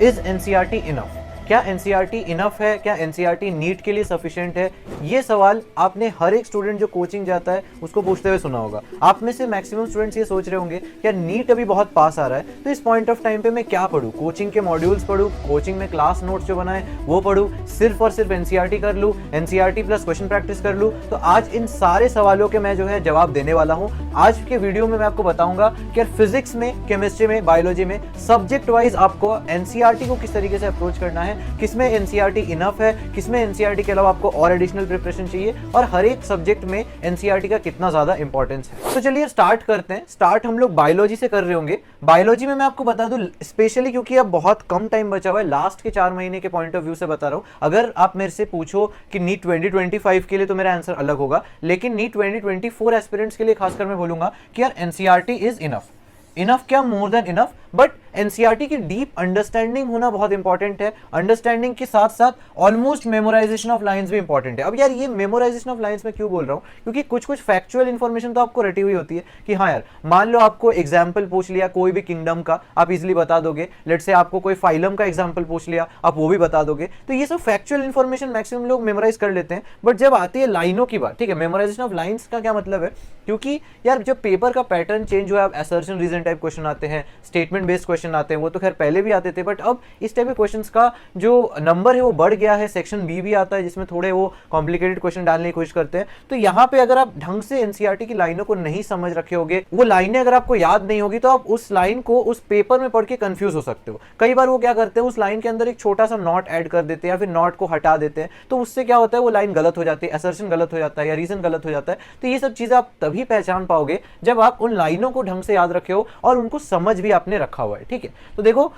Is NCERT enough? क्या NCERT enough है? क्या एनसीईआरटी नीट के लिए सफिशिएंट है? ये सवाल आपने हर एक स्टूडेंट जो कोचिंग जाता है उसको पूछते हुए सुना होगा। आप में से मैक्सिमम स्टूडेंट्स ये सोच रहे होंगे क्या नीट अभी बहुत पास आ रहा है, तो इस पॉइंट ऑफ टाइम पे मैं क्या पढूं? कोचिंग के मॉड्यूल्स पढूं, कोचिंग में क्लास नोट्स जो बनाए वो पढूं, सिर्फ और सिर्फ एनसीईआरटी कर लूं, एनसीईआरटी प्लस क्वेश्चन प्रैक्टिस कर लूं? तो आज इन सारे सवालों के मैं जो है जवाब देने वाला हूं। आज के वीडियो में मैं आपको बताऊंगा कि फिजिक्स में, केमिस्ट्री में, बायोलॉजी में सब्जेक्ट वाइज आपको एनसीईआरटी को किस तरीके से अप्रोच करना है, किसमें एनसीईआरटी इनफ है, किसमें एनसीईआरटी के अलावा आपको और एडिशनल प्रिपरेशन चाहिए, और हर एक सब्जेक्ट में एनसीईआरटी का कितना ज्यादा इंपॉर्टेंस है। तो चलिए स्टार्ट करते हैं। स्टार्ट हम लोग बायोलॉजी से कर रहे होंगे। बायोलॉजी में मैं आपको बता दूं, स्पेशली क्योंकि अब बहुत कम टाइम बचा हुआ है, लास्ट के 4 महीने के पॉइंट ऑफ व्यू से बता रहा हूं। अगर आप मेरे से पूछो कि नीट 2025 के लिए, तो मेरा आंसर अलग होगा, लेकिन नीट 2024 एस्पिरेंट्स के लिए खासकर मैं बोलूंगा कि यार एनसीईआरटी इज इनफ। इनफ क्या, more than enough. But NCERT की डीप अंडरस्टैंडिंग होना बहुत इंपॉर्टेंट है। अंडरस्टैंडिंग के साथ साथ ऑलमोस्ट मेमोराइजेशन ऑफ लाइंस भी इंपॉर्टेंट है। अब यार ये मेमोराइजेशन ऑफ लाइंस में क्यों बोल रहा हूं, क्योंकि कुछ कुछ फैक्चुअल इंफॉर्मेशन तो आपको रटी हुई होती है कि हाँ यार, मान लो आपको एग्जाम्पल पूछ लिया कोई भी किंगडम का, आप इजिली बता दोगे। लेट से आपको कोई फाइलम का एग्जाम्पल पूछ लिया, आप वो भी बता दोगे। तो ये सब फैक्चुअल इंफॉर्मेशन मैक्सिमम लोग मेमोराइज कर लेते हैं। बट जब आती है लाइनों की बात, ठीक है, मेमोराइजेशन ऑफ लाइंस का क्या मतलब है, क्योंकि यार जब पेपर का पैटर्न चेंज हुआ, अब असर्शन रीजन टाइप क्वेश्चन आते हैं, स्टेटमेंट बेस्ड क्वेश्चन आते हैं, वो तो खैर पहले भी आते थे, बट अब इस टाइप के क्वेश्चंस का जो नंबर है वो बढ़ गया है। सेक्शन बी भी आता है जिसमें थोड़े वो कॉम्प्लिकेटेड क्वेश्चन डालने की कोशिश करते हैं। तो यहाँ पे अगर आप ढंग से एनसीईआरटी की लाइनों को नहीं समझ रखे होगे, वो लाइनें अगर आपको याद नहीं होगी, तो आप उस लाइन को उस पेपर में पढ़ के कंफ्यूज हो सकते हो। कई बार वो क्या करते हैं, उस लाइन के अंदर एक छोटा सा नॉट ऐड कर देते हैं या फिर नॉट को हटा देते हैं, तो उससे क्या होता है, वो लाइन गलत हो जाती है, असर्शन गलत हो जाता है या रीजन गलत हो जाता है। तो ये सब चीजें आप तभी पहचान पाओगे जब आप उन लाइनों को ढंग से याद रखे हो और उनको समझ भी आपने रखा हुआ है। ठीक है, तो देखो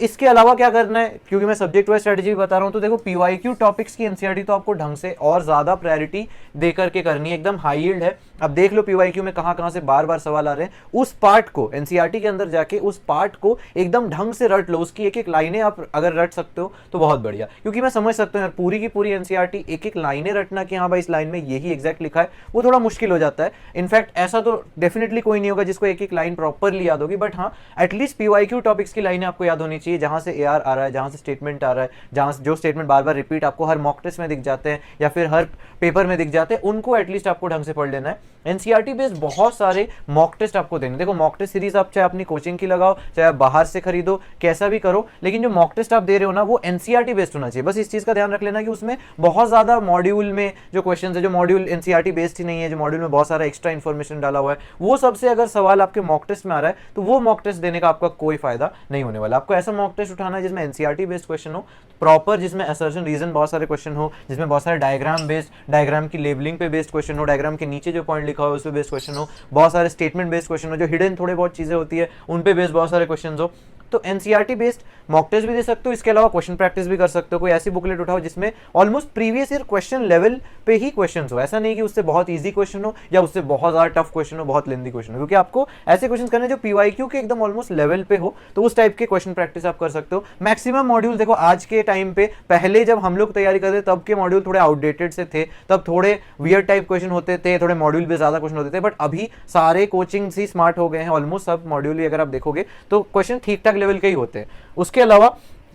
इसके अलावा क्या करना है, क्योंकि मैं सब्जेक्ट वाइज स्ट्रेटजी भी बता रहा हूं, तो देखो पीवाईक्यू टॉपिक्स की एनसीईआरटी तो आपको ढंग से और ज्यादा प्रायोरिटी देकर के करनी है, एकदम हाई यील्ड है। अब देख लो पीवाईक्यू में कहां से बार बार सवाल आ रहे हैं, उस पार्ट को एनसीईआरटी के अंदर जाके उस पार्ट को एकदम ढंग से रट लो। उसकी एक एक लाइनें आप अगर रट सकते हो तो बहुत बढ़िया, क्योंकि मैं समझ सकता हूं यार पूरी की पूरी एनसीईआरटी एक एक लाइनें रटना कि हाँ भाई इस लाइन में यही एग्जैक्ट लिखा है, वो थोड़ा मुश्किल हो जाता है। इनफैक्ट ऐसा तो डेफिनेटली कोई नहीं होगा जिसको एक एक लाइन प्रॉपरली याद होगी, बट हाँ एटलीस्ट पीवाईक्यू टॉपिक्स की लाइनें आपको याद होनी चाहिए, जहां से एआर आ रहा है, जहां से स्टेटमेंट आ रहा है, जहां जो स्टेटमेंट बार बार रिपीट आपको हर मॉक टेस्ट में दिख जाते हैं या फिर हर पेपर में दिख जाते हैं, उनको एटलीस्ट आपको ढंग से पढ़ लेना है। एनसीईआरटी बेस्ड बहुत सारे मॉक टेस्ट आपको देने। देखो मॉक टेस्ट सीरीज आप चाहे अपनी कोचिंग की लगाओ, चाहे आप बाहर से खरीदो, कैसा भी करो, लेकिन जो मॉक टेस्ट आप दे रहे हो ना वो एनसीईआरटी बेस्ड होना चाहिए। बस इस चीज का ध्यान रख लेना कि उसमें बहुत ज्यादा मॉड्यूल में जो क्वेश्चन है, जो मॉड्यूल एनसीईआरटी बेस्ड ही नहीं है, जो मॉड्यूल में बहुत सारा एक्स्ट्रा इन्फॉर्मेशन डाला हुआ है, वो सबसे अगर सवाल आपके मॉक टेस्ट में आ रहा है तो वो मॉक टेस्ट देने का आपका कोई फायदा नहीं होने वाला। आपको ऐसा मॉक टेस्ट उठाना है जिसमें एनसीईआरटी बेस्ड क्वेश्चन हो प्रॉपर, जिसमें असर्शन रीजन बहुत सारे क्वेश्चन हो, जिसमें बहुत सारे डायग्राम बेस्ड, डायग्राम की लेबलिंग पे बेस्ड क्वेश्चन हो, डायग्राम के नीचे जो पॉइंट लिखा हो उस पे बेस्ड क्वेश्चन हो, बहुत सारे स्टेटमेंट बेस्ड क्वेश्चन हो, जो हिडन थोड़े बहुत चीजें होती है उन पे बेस्ड बहुत सारे क्वेश्चन हो। तो एनसीईआरटी बेस्ड मॉक टेस्ट भी दे सकते हो, इसके अलावा क्वेश्चन प्रैक्टिस भी कर सकते हो। कोई ऐसी बुकलेट उठाओ जिसमें almost previous year question level पे ही क्वेश्चंस हो, ऐसा नहीं कि उससे बहुत इजी क्वेश्चन हो या उससे बहुत ज्यादा टफ क्वेश्चन हो, बहुत लेंथी क्वेश्चन हो, क्योंकि आपको ऐसे क्वेश्चन करने जो पीवाईक्यू के एकदम ऑलमोस्ट लेवल पे हो, तो उस टाइप के क्वेश्चन प्रैक्टिस आप कर सकते हो। मैक्सिमम मॉड्यूल देखो आज के टाइम पे, पहले जब हम लोग तैयारी करते तब के मॉड्यूल थोड़े आउटडेटेड से थे, तब थोड़े वियर्ड टाइप क्वेश्चन होते थे, थोड़े मॉड्यूल पे ज्यादा क्वेश्चन होते थे, बट अभी सारे कोचिंग ही स्मार्ट हो गए हैं, ऑलमोस्ट सब मॉड्यूल ही अगर आप देखोगे तो क्वेश्चन ठीक ठाक लेवल के ही होते हैं। उसके अलावा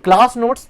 क्लास नोट्स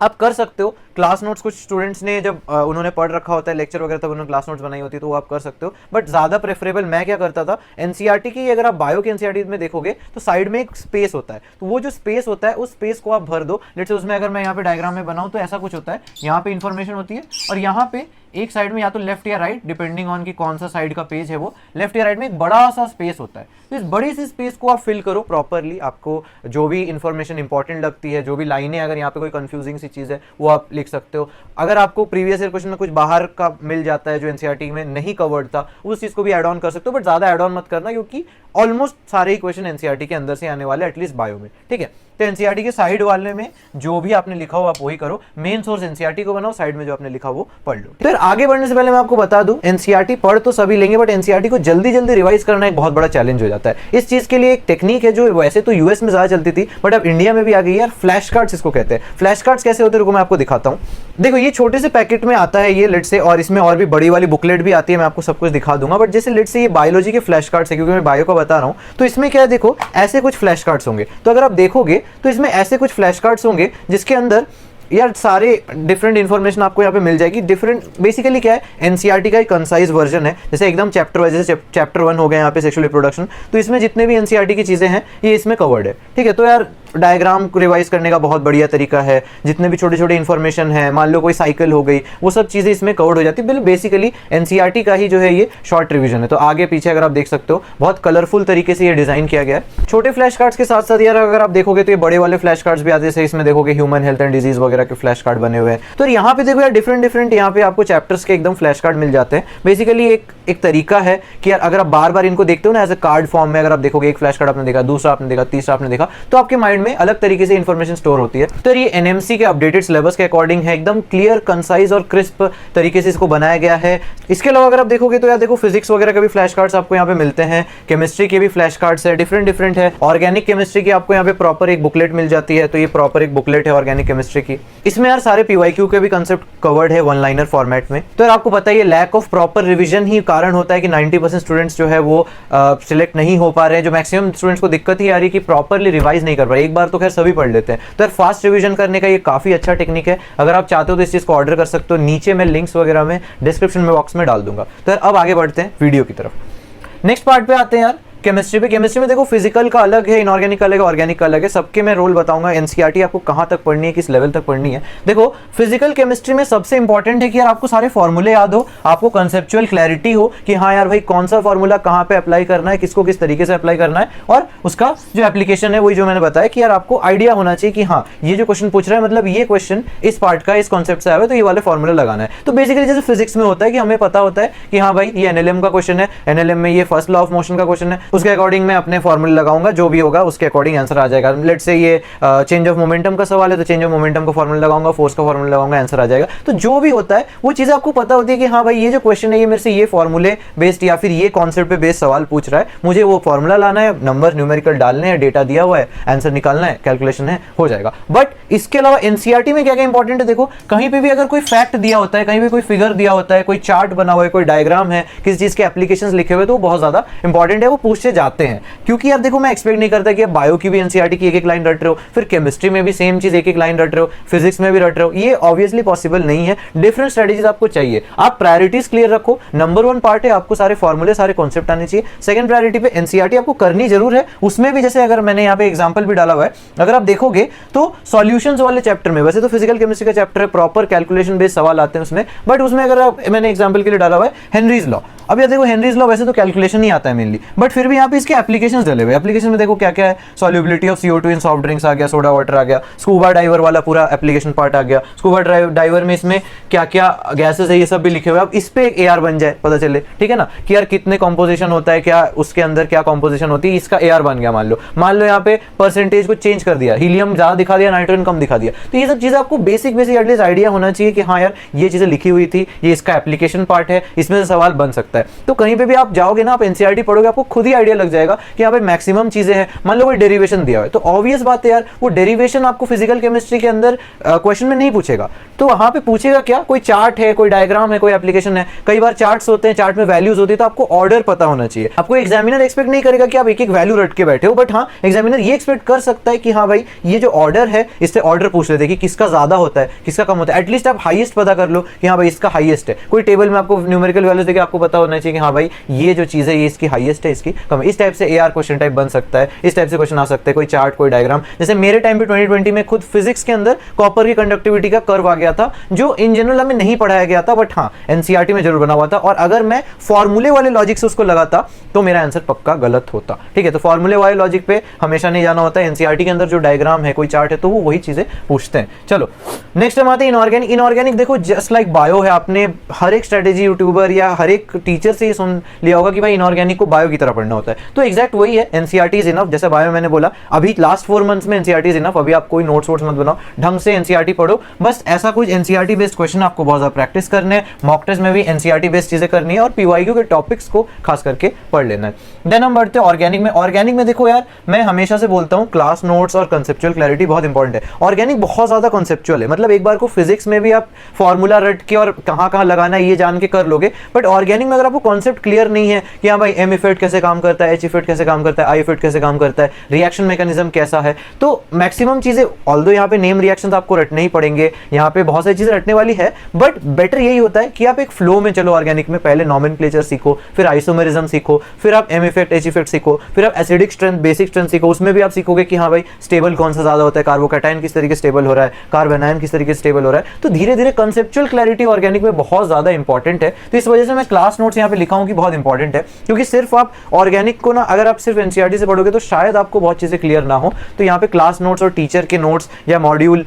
आप कर सकते हो। क्लास नोट्स कुछ स्टूडेंट्स ने जब उन्होंने पढ़ रखा होता है लेक्चर वगैरह, तब उन्होंने क्लास नोट्स बनाई होती है, तो वो आप कर सकते हो। बट ज्यादा प्रेफरेबल मैं क्या करता था, एनसीईआरटी की अगर आप बायो की एनसीईआरटी में देखोगे तो साइड में एक स्पेस होता है, तो वो जो स्पेस होता है उस स्पेस को आप भर दो। लेट्स से उसमें अगर मैं यहाँ पे डायग्राम में बनाऊं तो ऐसा कुछ होता है, यहाँ पे इंफॉर्मेशन होती है और यहाँ पे एक साइड में या तो लेफ्ट या राइट, डिपेंडिंग ऑन कि कौन सा साइड का पेज है वो, लेफ्ट या राइट में एक बड़ा सा स्पेस होता है। तो इस बड़ी सी स्पेस को आप फिल करो प्रॉपरली। आपको जो भी इंफॉर्मेशन इंपॉर्टेंट लगती है, जो भी लाइनें, अगर यहाँ पे कोई कंफ्यूजिंग सी चीज है वो आप लिख सकते हो। अगर आपको प्रीवियस ईयर क्वेश्चन में कुछ बाहर का मिल जाता है जो एनसीईआरटी में नहीं कवर्ड था, उस चीज को भी ऐड ऑन कर सकते हो, बट ज्यादा ऐड ऑन मत करना, क्योंकि ऑलमोस्ट सारे ही क्वेश्चन एनसीईआरटी के अंदर से आने वाले, एटलीस्ट बायो में। ठीक है, तो एनसीईआरटी के साइड वाले में जो भी आपने लिखा हो आप वही करो, मेन सोर्स एनसीईआरटी को बनाओ, साइड में जो आपने लिखा वो पढ़ लो। फिर आगे बढ़ने से पहले मैं आपको बता दूं, एनसीईआरटी पढ़ तो सभी लेंगे, बट एनसीईआरटी को जल्दी जल्दी रिवाइज करना एक बहुत बड़ा चैलेंज हो जाता है। इस चीज के लिए एक टेक्निक है जो वैसे तो यूएस में ज्यादा चलती थी, बट अब इंडिया में भी आ गई है, फ्लैश कार्ड्स इसको कहते हैं। फ्लैश कार्ड्स कैसे होते हैं, रुको मैं आपको दिखाता हूँ। देखो ये छोटे से पैकेट में आता है ये, लेट से, और इसमें और भी बड़ी वाली बुकलेट भी आती है, मैं आपको सब कुछ दिखा दूंगा। बट जैसे लेट से ये बायोलॉजी के फ्लैश कार्ड्स है, क्योंकि मैं बायो का बता रहा हूँ, तो इसमें क्या है, देखो ऐसे कुछ फ्लैश कार्ड्स होंगे। तो अगर आप देखोगे तो इसमें ऐसे कुछ फ्लैश कार्ड्स होंगे जिसके अंदर यार सारे डिफरेंट इन्फॉर्मेशन आपको यहाँ पे मिल जाएगी। डिफरेंट बेसिकली क्या है, एनसीईआरटी का एक कंसाइज वर्जन है, जैसे एकदम चैप्टर वाइज, जैसे चैप्टर 1 हो गया यहाँ पे सेक्सुअल रिप्रोडक्शन, तो इसमें जितने भी एनसीईआरटी की चीज़ें हैं ये इसमें कवर्ड है, ठीक है। तो यार डायग्राम को रिवाइज करने का बहुत बढ़िया तरीका है, जितने भी छोटे छोटे इन्फॉर्मेशन है, मान लो कोई साइकिल हो गई, वो सब चीज़ें इसमें कवर्ड हो जाती है। बेसिकली एनसीईआरटी का ही जो है ये शॉर्ट रिवीजन है। तो आगे पीछे अगर आप देख सकते हो बहुत कलरफुल तरीके से ये डिज़ाइन किया गया है। छोटे फ्लैश कार्ड्स के साथ साथ यार अगर आप देखोगे तो ये बड़े वाले फ्लैश कार्ड्स भी आते हैं, जैसे इसमें देखोगे ह्यूमन हेल्थ एंड डिजीज वगैरह के फ्लैश कार्ड बने हुए हैं। तो यहाँ पे देखो यार डिफरेंट यहाँ पे आपको चैप्टर्स के एकदम फ्लैश कार्ड मिल जाते हैं। बेसिकली एक तरीका है कि यार अगर आप बार बार इनको देखते हो ना एज ए कार्ड फॉर्म में, अगर आप देखोगे एक फ्लैश कार्ड आपने देखा, दूसरा आपने देखा, तीसरा आपने देखा, तो आपके माइंड में अलग तरीके से इंफॉर्मेशन स्टोर होती है। तो ये एनएमसी के अपडेटेड सिलेबस के अकॉर्डिंग है, एकदम क्लियर, कंसाइज और क्रिस्प तरीके से इसको बनाया गया है। इसके अलावा अगर आप देखोगे तो यार देखो फिजिक्स वगैरह के भी फ्लैश कार्ड्स आपको यहाँ पे मिलते हैं, केमिस्ट्री के भी फ्लैश कार्ड्स है, डिफरेंट है। ऑर्गेनिक केमिस्ट्री की आपको यहाँ पे प्रॉपर एक बुकलेट मिल जाती है, तो ये प्रॉपर एक बुकलेट है ऑर्गेनिक केमिस्ट्री की। इसमें यार सारे पीवाईक्यू के भी कंसेप्ट कवर्ड है वन लाइनर फॉर्मेट में। तो यार आपको पता है लैक ऑफ प्रॉपर रिवीजन ही कारण होता है कि 90% स्टूडेंट्स जो है वो सिलेक्ट नहीं हो पा रहे हैं। जो मैक्सिमम स्टूडेंट्स को दिक्कत ही आ रही है कि प्रॉपरली रिवाइज नहीं कर पा रहे। एक बार तो खैर सभी पढ़ लेते हैं, तो यार फास्ट रिवीजन करने का ये काफी अच्छा टेक्निक है। अगर आप चाहते हो तो इस चीज को ऑर्डर कर सकते हो, नीचे मैं लिंक्स वगैरह में डिस्क्रिप्शन में बॉक्स में डाल दूंगा। तो यार अब आगे बढ़ते हैं वीडियो की तरफ। नेक्स्ट पार्ट पे आते हैं यार केमिस्ट्री पे। केमिस्ट्री में देखो फिजिकल का अलग है, इनऑर्गेनिक का अलग है, ऑर्गेनिक का अलग है। सबके मैं रोल बताऊंगा, एनसीईआरटी आपको कहां तक पढ़नी है, किस लेवल तक पढ़नी है। देखो फिजिकल केमिस्ट्री में सबसे इंपॉर्टेंट है कि यार आपको सारे फॉर्मूले याद हो, आपको कंसेप्चुअल क्लैरिटी हो कि हाँ यार भाई कौन सा फॉर्मूला कहां पे अप्लाई करना है, किसको किस तरीके से अप्लाई करना है, और उसका जो एप्लीकेशन है वही जो मैंने बताया कि यार आपको आइडिया होना चाहिए कि हाँ ये जो क्वेश्चन पूछ रहा है मतलब ये क्वेश्चन इस पार्ट का, इस कॉन्सेप्ट से आया है, तो ये वाले फॉर्मूला लगाना है। तो बेसिकली जैसे फिजिक्स में होता है कि हमें पता होता है कि हाँ भाई ये एनएलएम का क्वेश्चन है, एनएलएम में ये फर्स्ट लॉ ऑफ मोशन का क्वेश्चन है, उसके अकॉर्डिंग मैं अपने फॉर्मूले लगाऊंगा, जो भी होगा उसके अकॉर्डिंग आंसर आ जाएगा। लेट्स से ये चेंज ऑफ मोमेंटम का सवाल है तो चेंज ऑफ मोमेंटम का फॉर्मूला लगाऊंगा, फोर्स का फॉर्मूला लगाऊंगा, आंसर आ जाएगा। तो जो भी होता है वो चीज आपको पता होती है कि हाँ भाई ये जो क्वेश्चन है ये मेरे से ये फॉर्मूले बेस्ड या फिर ये कॉन्सेप्ट पे बेस्ड सवाल पूछ रहा है, मुझे वो फॉर्मूला लाना है, नंबर न्यूमेरिकल डालने हैं, डेटा दिया हुआ है, आंसर निकालना है, कैलकुलेशन है, हो जाएगा। बट इसके अलावा एनसीईआरटी में क्या क्या इंपॉर्टेंट है, देखो कहीं पे भी अगर कोई फैक्ट दिया होता है, कहीं भी कोई फिगर दिया होता है, कोई चार्ट बना हुआ है, कोई डायग्राम है, किसी चीज के एप्लीकेशंस लिखे हुए, तो वो बहुत ज्यादा इंपॉर्टेंट है, वो पूछे जाते हैं। क्योंकि यार देखो मैं एक्सपेक्ट नहीं करता कि आप बायो की भी एनसीईआरटी की एक एक लाइन रट रहे हो, फिर केमिस्ट्री में भी सेम चीज एक एक लाइन रट रहे हो, फिजिक्स में भी रट रहे हो, ये ऑब्वियसली पॉसिबल नहीं है। डिफरेंट स्ट्रेटजीज आपको चाहिए। आप प्रायोरिटीज क्लियर रखो। नंबर 1 पार्ट है आपको सारे फॉर्मूले, सारे कॉन्सेप्ट आने चाहिए। सेकंड प्रायोरिटी पे एनसीईआरटी आपको करनी जरूर है, उसमें भी जैसे अगर मैंने यहाँ पे एग्जांपल भी डाला हुआ है, अगर आप देखोगे तो सॉल्यूशंस वाले चैप्टर में, वैसे तो फिजिकल केमिस्ट्री का चैप्टर है, प्रॉपर कैलकुलेशन बेस्ड सवाल आते हैं उसमें, बट उसमें अगर मैंने एग्जांपल के लिए डाला हुआ है हेनरीज लॉ। अब ये देखो हेनरीज लॉ वैसे तो कैलकुलेशन ही आता है मेनली, बट फिर भी यहाँ पे इसके एप्लीकेशंस डले हुए। एप्लीकेशन में देखो क्या क्या है, solubility of CO2 in soft drinks आ गया, सोडा वाटर आ गया, स्कूबा डाइवर वाला पूरा एप्लीकेशन पार्ट आ गया। स्कूबा डाइवर में इसमें क्या क्या गैसेस है ये सब भी लिखे हुए। अब इस पे एक AR बन जाए, पता चले, ठीक है ना, कि यार कितने कॉम्पोजिशन होता है, क्या उसके अंदर क्या कॉम्पोजिशन होती है, इसका AR बन गया। मान लो यहाँ पे परसेंटेज को चेंज कर दिया, हीलियम ज्यादा दिखा दिया, नाइट्रोजन कम दिखा दिया। तो ये सब चीजें आपको बेसिक एटलीस्ट आइडिया होना चाहिए कि हाँ यार ये चीजें लिखी हुई थी, ये इसका एप्लीकेशन पार्ट है, इसमें से सवाल बन सकता है। तो कहीं पे भी आप जाओगे ना, आप एनसीईआरटी पढ़ोगे, आपको खुद ही आइडिया लग जाएगा कि यहाँ पे मैक्सिमम चीजें हैं। मान लो कोई डेरिवेशन दिया है, तो ऑब्वियस बात है यार वो डेरिवेशन आपको फिजिकल केमिस्ट्री के अंदर क्वेश्चन में नहीं पूछेगा, तो वहां पे पूछेगा क्या, कोई चार्ट है, कोई डायग्राम है, कोई एप्लीकेशन है। कई बार चार्ट्स होते हैं, चार्ट में वैल्यूज होती है, तो आपको ऑर्डर पता होना चाहिए। आपको एग्जामिनर एक्सपेक्ट नहीं करेगा कि आप एक एक वैल्यू रट के बैठे हो, बट हाँ एग्जामिनर ये एक्सपेक्ट कर सकता है कि हाँ भाई ये जो ऑर्डर है इससे ऑर्डर पूछ लेते हैं कि किसका ज्यादा होता है, किसका कम होता है। एटलीस्ट आप हाईएस्ट पता कर लो कि हाँ भाई इसका हाईएस्ट है। कोई टेबल में आपको न्यूमेरिकल वैल्यूज देके आपको पता होना चाहिए कि हाँ भाई ये जो चीज है ये इसकी हाईएस्ट है, इसकी कम है। इस टाइप से AR क्वेश्चन टाइप बन सकता है, इस टाइप से क्वेश्चन आ सकते हैं, कोई चार्ट, कोई डायग्राम। जैसे मेरे टाइम पे 2020 में खुद फिजिक्स के अंदर कॉपर की कंडक्टिविटी का कर्व आ गया था, जो इन जनरल हमें नहीं पढ़ाया गया था, बट हाँ एनसीईआरटी में जरूर बना हुआ था। और अगर मैं फॉर्मूले वाले लॉजिक से उसको लगाता तो मेरा आंसर पक्का गलत होता, ठीक है। तो फॉर्मूले वाले लॉजिक पे हमेशा नहीं जाना होता है। एनसीईआरटी के अंदर जो डायग्राम है, कोई चार्ट है, तो वो वही चीजें पूछते हैं। चलो नेक्स्ट हम आते हैं इनऑर्गेनिक। इनऑर्गेनिक देखो जस्ट लाइक बायो है, आपने हर एक स्ट्रेटेजी यूट्यूबर या हर एक टीचर से ये सुन लिया होगा कि भाई इनऑर्गेनिक को बायो की तरह पढ़ना होता है। तो एग्जैक्ट वही है, एनसीईआरटी इज इनफ। जैसे बायो मैंने बोला, अभी लास्ट 4 मंथ्स में एनसीईआरटी इज इनफ। अभी आप कोई नोट्स वोट्स मत बनाओ, ढंग से एनसीईआरटी पढ़ो। बस ऐसा कुछ एनसीईआरटी बेस्ड क्वेश्चन आपको बहुत ज्यादा प्रैक्टिस करने हैं, मॉक टेस्ट में भी एनसीईआरटी बेस्ड चीजें करनी है, और पीवाईक्यू के टॉपिक्स को खास करके पढ़ लेना है। देन हम बढ़ते हैं ऑर्गेनिक में। ऑर्गेनिक में देखो यार मैं हमेशा से बोलता हूँ क्लास नोट्स और कंसेप्चुअल क्लैरिटी बहुत इंपॉर्टेंट है। ऑर्गेनिक बहुत ज्यादा कंसेप्चुअल है, मतलब एक बार को फिजिक्स में भी आप फॉर्मूला रट के और कहाँ लगाना है ये जान के कर लोगे, बट ऑर्गेनिक में अगर आपको कॉन्सेप्ट क्लियर नहीं है कि हाँ भाई एम इफेक्ट कैसे काम करता है, एच इफेक्ट कैसे काम करता है, आई इफेक्ट कैसे काम करता है, रिएक्शन मैकेनिज्म कैसा है, तो मैक्सिमम चीजें ऑल्दो यहाँ पे नेम रिएक्शन आपको रटने ही पड़ेंगे, यहाँ पे बहुत सारी चीजें रटने वाली है, बट बेटर यही होता है कि आप एक फ्लो में चलो ऑर्गेनिक में, पहले नॉमेनक्लेचर सीखो, फिर आइसोमेरिज्म सीखो, फिर आप एम इफेक्ट एच इफेक्ट सीखो, फिर आप एसिडिक स्ट्रेंथ बेसिक स्ट्रेंथ सीखो, उसमें भी आप सीखोगे कि हाँ भाई स्टेबल कौन सा ज्यादा होता है, कार्बोकैटायन किस तरीके से स्टेबल हो रहा है, कार्बोनायन किस तरीके से स्टेबल हो रहा है। तो धीरे धीरे कंसेप्चुअल क्लैरिटी ऑर्गेनिक में बहुत ज्यादा इंपॉर्टेंट है। तो इस वजह से मैं क्लास नोट्स यहाँ पे लिखा हूँ कि बहुत इंपॉर्टेंट है, क्योंकि सिर्फ आप ऑर्गेनिक को ना अगर आप सिर्फ एनसीईआरटी से पढ़ोगे तो शायद आपको बहुत चीजें क्लियर ना हो। तो यहाँ पे क्लास नोट्स और टीचर के नोट्स या मॉड्यूल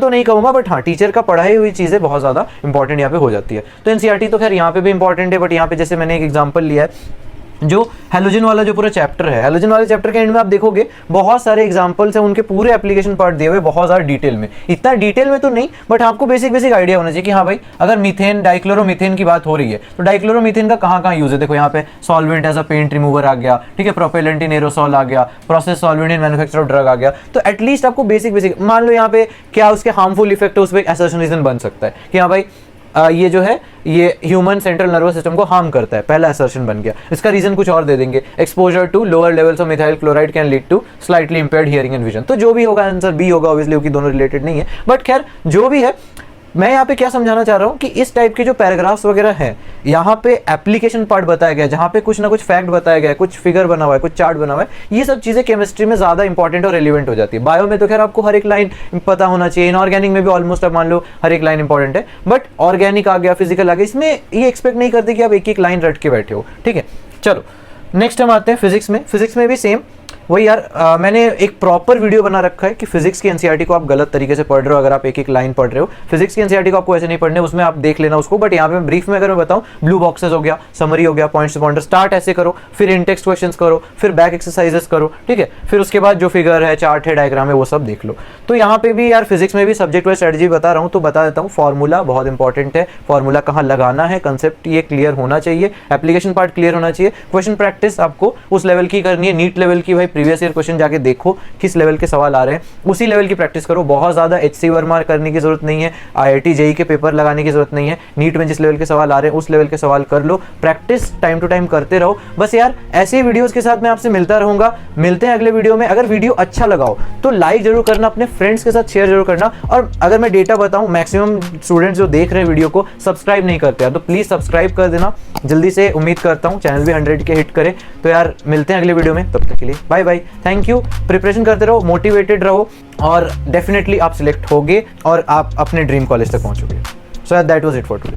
तो नहीं कहूंगा, बट हाँ टीचर का पढ़ाई हुई चीजें बहुत ज्यादा इंपॉर्टेंट यहाँ पे हो जाती है। तो एनसीईआरटी तो खैर यहाँ पे भी इंपॉर्टेंट है, बट यहाँ पे जैसे मैंने एक एग्जांपल लिया है, जो हैलोजन वाला जो पूरा चैप्टर है, हैलोजन वाले चैप्टर के एंड में आप देखोगे बहुत सारे एग्जांपल्स हैं, उनके पूरे एप्लीकेशन पार्ट दिए हुए बहुत ज्यादा डिटेल में, इतना डिटेल में तो नहीं, बट आपको बेसिक आइडिया होना चाहिए कि हाँ भाई अगर मीथेन डाइक्लोरोमीथेन की बात हो रही है तो डाइक्लोरोमीथेन का कहाँ यूज है। देखो यहाँ पे solvent as a paint remover आ गया, ठीक है, प्रोपेलेंट इन एरोसॉल आ गया, process solvent in manufacture of drug आ गया। तो एटलीस्ट आपको बेसिक मान लो यहाँ पे क्या उसके हार्मफुल इफेक्ट है, उस पर असर्शन रीजन बन सकता है कि हाँ भाई ये जो है ये ह्यूमन सेंट्रल नर्वस सिस्टम को हार्म करता है, पहला असर्शन बन गया। इसका रीजन कुछ और दे देंगे, exposure to lower levels of methyl chloride can lead to slightly impaired hearing and vision. तो जो भी होगा आंसर बी होगा ऑब्वियसली, क्योंकि दोनों रिलेटेड नहीं है, बट खैर जो भी है मैं यहाँ पे क्या समझाना चाह रहा हूँ कि इस टाइप के जो पैराग्राफ्स वगैरह हैं, यहाँ पे एप्लीकेशन पार्ट बताया गया है, जहाँ पे कुछ ना कुछ फैक्ट बताया गया है, कुछ फिगर बना हुआ है, कुछ चार्ट बना हुआ है, ये सब चीजें केमिस्ट्री में ज्यादा इंपॉर्टेंट और रेलिवेंट हो जाती है। बायो में तो खैर आपको हर एक लाइन पता होना चाहिए, इनऑर्गेनिक में भी ऑलमोस्ट आप मान लो हर एक लाइन इंपॉर्टेंट है, बट ऑर्गेनिक आ गया, फिजिकल आ गया, इसमें ये एक्सपेक्ट नहीं करते कि आप एक एक लाइन रट के बैठे हो, ठीक है। चलो नेक्स्ट हम आते हैं फिजिक्स में। फिजिक्स में भी सेम वही यार, मैंने एक प्रॉपर वीडियो बना रखा है कि फिजिक्स की एनसीईआरटी को आप गलत तरीके से पढ़ रहे हो अगर आप एक एक लाइन पढ़ रहे हो। फिजिक्स की एनसीईआरटी को आपको ऐसे नहीं पढ़ने, उसमें आप देख लेना उसको, बट यहाँ पे ब्रीफ में अगर मैं बताऊं, ब्लू बॉक्सेस हो गया, समरी हो गया, पॉइंट्स टू पॉइंटर, स्टार्ट ऐसे करो, फिर इन टेक्स्ट क्वेश्चंस करो, फिर बैक एक्सरसाइजेस करो, ठीक है, फिर उसके बाद जो फिगर है, चार्ट है, डायग्राम है, वो सब देख लो। तो यहाँ पे भी यार फिजिक्स में भी सब्जेक्ट वाइज स्ट्रेटजी बता रहा हूँ, तो बता देता हूँ, फॉर्मूला बहुत इंपॉर्टेंट है, फॉर्मूला कहाँ लगाना है, कंसेप्ट ये क्लियर होना चाहिए, एप्लीकेशन पार्ट क्लियर होना चाहिए, क्वेश्चन प्रैक्टिस आपको उस लेवल की करनी है, नीट लेवल की, भाई प्रीवियस ईयर क्वेश्चन जाके देखो किस लेवल के सवाल आ रहे हैं, उसी लेवल की प्रैक्टिस करो। बहुत ज्यादा एचसी वर्मा करने की जरूरत नहीं है, आईआईटी जेईई के पेपर लगाने की जरूरत नहीं है, नीट में जिस लेवल के सवाल आ रहे हैं उस लेवल के सवाल कर लो, प्रैक्टिस टाइम टू टाइम करते रहो। बस यार ऐसे वीडियोस के साथ मैं आपसे मिलता रहूंगा, मिलते हैं अगले वीडियो में। अगर वीडियो अच्छा लगाओ तो लाइक जरूर करना, अपने फ्रेंड्स के साथ शेयर जरूर करना, और अगर मैं डेटा बताऊं मैक्सिमम स्टूडेंट्स जो देख रहे हैं वीडियो को सब्सक्राइब नहीं करते हैं, तो प्लीज सब्सक्राइब कर देना जल्दी से, उम्मीद करता हूं चैनल भी 100 के हिट करे। तो यार मिलते हैं अगले वीडियो में, तब तक के लिए bye bye, thank you. Preparation करते रहो, मोटिवेटेड रहो, और डेफिनेटली आप सिलेक्ट होगे और आप अपने ड्रीम कॉलेज तक पहुंचोगे। So that was it for today.